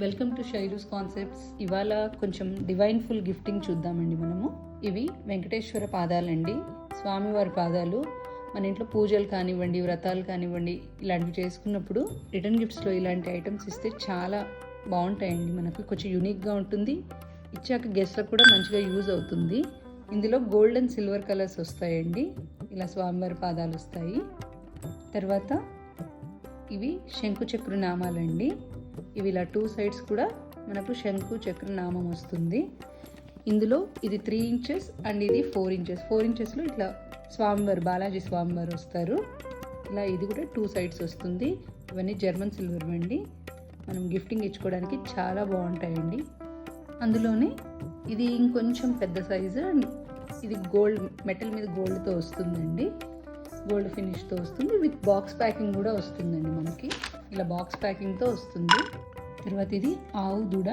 Welcome to శైలూస్ concepts. ఇవాళ కొంచెం divine full gifting చూద్దామండి మనము. ఇవి వెంకటేశ్వర పాదాలండి, స్వామివారి పాదాలు. మన ఇంట్లో పూజలు కానివ్వండి, వ్రతాలు కానివ్వండి, ఇలాంటివి చేసుకున్నప్పుడు రిటర్న్ గిఫ్ట్స్లో ఇలాంటి ఐటమ్స్ ఇస్తే చాలా బాగుంటాయండి. మనకు కొంచెం యూనిక్గా ఉంటుంది, ఇచ్చాక గెస్ట్లకు కూడా మంచిగా యూజ్ అవుతుంది. ఇందులో గోల్డ్ అండ్ సిల్వర్ కలర్స్ వస్తాయండి. ఇలా స్వామివారి పాదాలు వస్తాయి. తర్వాత ఇవి శంకు చక్ర నామాలండి. ఇవి ఇలా 2 సైడ్స్ కూడా మనకు శంకు చక్ర నామం వస్తుంది. ఇందులో ఇది 3 ఇంచెస్ అండ్ ఇది 4 ఇంచెస్. 4 ఇంచెస్లో ఇట్లా స్వామివారు, బాలాజీ స్వామివారు వస్తారు. ఇలా ఇది కూడా 2 సైడ్స్ వస్తుంది. ఇవన్నీ జర్మన్ సిల్వర్ అండి. మనం గిఫ్టింగ్ ఇచ్చుకోవడానికి చాలా బాగుంటాయండి. అందులోనే ఇది ఇంకొంచెం పెద్ద సైజు, ఇది గోల్డ్, మెటల్ మీద గోల్డ్తో వస్తుందండి. గోల్డ్ ఫినిష్తో వస్తుంది. విత్ బాక్స్ ప్యాకింగ్ కూడా వస్తుందండి. మనకి ఇలా బాక్స్ ప్యాకింగ్తో వస్తుంది. తర్వాత ఇది ఆవు దూడ.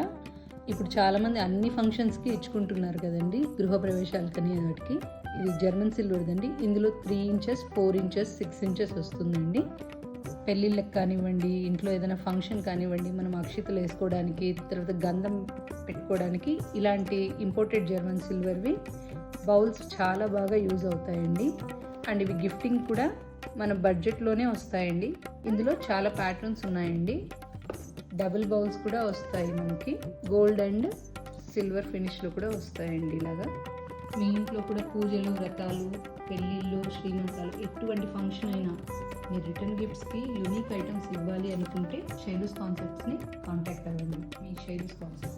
ఇప్పుడు చాలామంది అన్ని ఫంక్షన్స్కి ఇచ్చుకుంటున్నారు కదండి, గృహప్రవేశాలకని వాటికి. ఇది జర్మన్ సిల్వర్ది అండి. ఇందులో 3 ఇంచెస్, 4 ఇంచెస్, 6 ఇంచెస్ వస్తుందండి. పెళ్ళిళ్ళకి కానివ్వండి, ఇంట్లో ఏదైనా ఫంక్షన్ కానివ్వండి, మనం అక్షితలు వేసుకోవడానికి, తర్వాత గంధం పెట్టుకోవడానికి ఇలాంటి ఇంపోర్టెడ్ జర్మన్ సిల్వర్వి బౌల్స్ చాలా బాగా యూజ్ అవుతాయండి. అండ్ ఇవి గిఫ్టింగ్ కూడా మన బడ్జెట్లోనే వస్తాయండి. ఇందులో చాలా ప్యాటర్న్స్ ఉన్నాయండి. డబుల్ బౌల్స్ కూడా వస్తాయి మనకి. గోల్డ్ అండ్ సిల్వర్ ఫినిష్లో కూడా వస్తాయండి. ఇలాగా మీ ఇంట్లో కూడా పూజలు, వ్రతాలు, పెళ్ళిళ్ళు, శ్రీమంతాలు, ఎటువంటి ఫంక్షన్ అయినా మీరు రిటర్న్ గిఫ్ట్స్కి యూనిక్ ఐటమ్స్ ఇవ్వాలి అనుకుంటే శైలూస్ కాన్సెప్ట్స్ని కాంటాక్ట్ అవ్వండి. మీ శైలూస్ కాన్సెప్ట్స్.